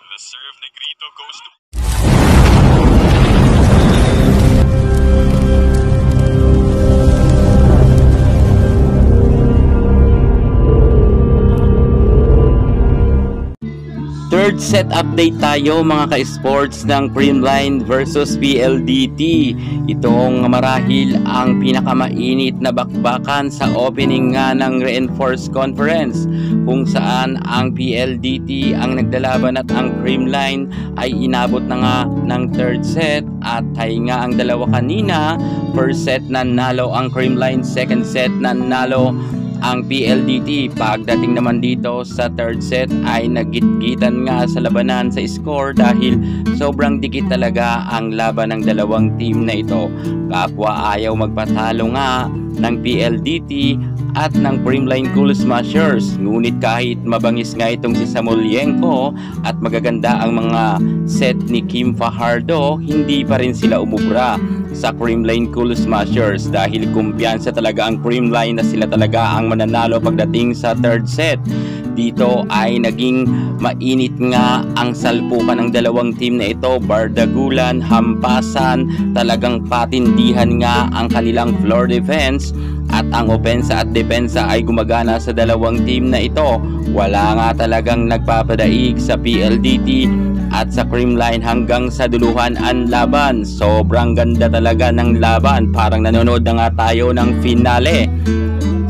The serve, Negrito goes to... Third set update tayo mga ka-sports ng Creamline versus PLDT. Itong marahil ang pinakamainit na bakbakan sa opening nga ng Reinforced Conference, kung saan ang PLDT ang nagdalaban at ang Creamline ay inabot na nga ng third set at tie nga ang dalawa kanina. First set nanalo ang Creamline, second set nanalo ang PLDT. Pagdating naman dito sa third set ay naggitgitan nga sa labanan sa score dahil sobrang dikit talaga ang laban ng dalawang team na ito. Kapwa ayaw magpatalo nga ng PLDT at ng Creamline Cool Smashers. Ngunit kahit mabangis nga itong si Samolenko at magaganda ang mga set ni Kim Fajardo, hindi pa rin sila umubra sa Creamline Cool Smashers dahil kumpiyansa talaga ang Creamline na sila talaga ang mananalo pagdating sa third set. Dito ay naging mainit nga ang salpukan ng dalawang team na ito, bardagulan, hampasan, talagang patindihan nga ang kanilang floor defense at ang opensa at depensa ay gumagana sa dalawang team na ito. Wala nga talagang nagpapadaig sa PLDT at sa Creamline hanggang sa duluhan ang laban. Sobrang ganda talaga ng laban, parang nanonood na nga tayo ng finale.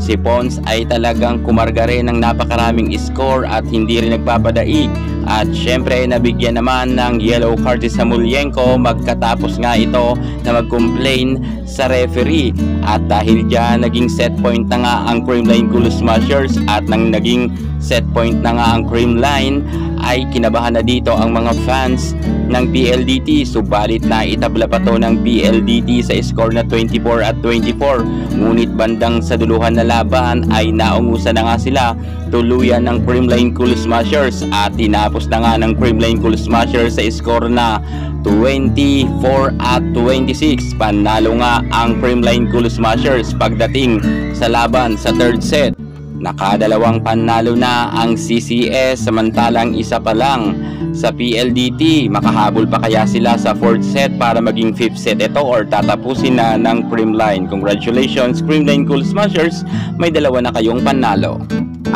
Si Pons ay talagang kumarga rin ng napakaraming score at hindi rin nagpapadaig. At syempre nabigyan naman ng yellow card si Samolenko magkatapos nga ito na mag-complain sa referee. At dahil dyan naging set point na nga ang Creamline Cool Smashers at nang naging set point na nga ang Creamline ay kinabahan na dito ang mga fans ng PLDT. Subalit na itabla pa to ng PLDT sa score na 24-24. Ngunit bandang sa duluhan na laban ay naungusan na nga sila tuluyan ng Creamline Cool Smashers at tinapos na nga ng Creamline Cool Smashers sa score na 24-26. Panalo nga ang Creamline Cool Smashers pagdating sa laban sa third set. Nakadalawang panalo na ang CCS samantalang isa pa lang sa PLDT. Makahabol pa kaya sila sa fourth set para maging fifth set ito or tatapusin na ng Creamline? Congratulations Creamline Cool Smashers, may dalawa na kayong panalo.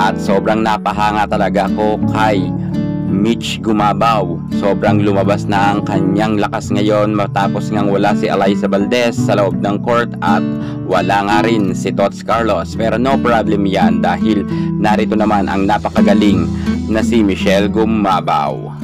At sobrang napahanga talaga ako kay Mitch Gumabaw. Sobrang lumabas na ang kanyang lakas ngayon matapos ngang wala si Eliza Valdez sa loob ng court at wala nga rin si Tots Carlos. Pero no problem yan dahil narito naman ang napakagaling na si Michelle Gumabaw.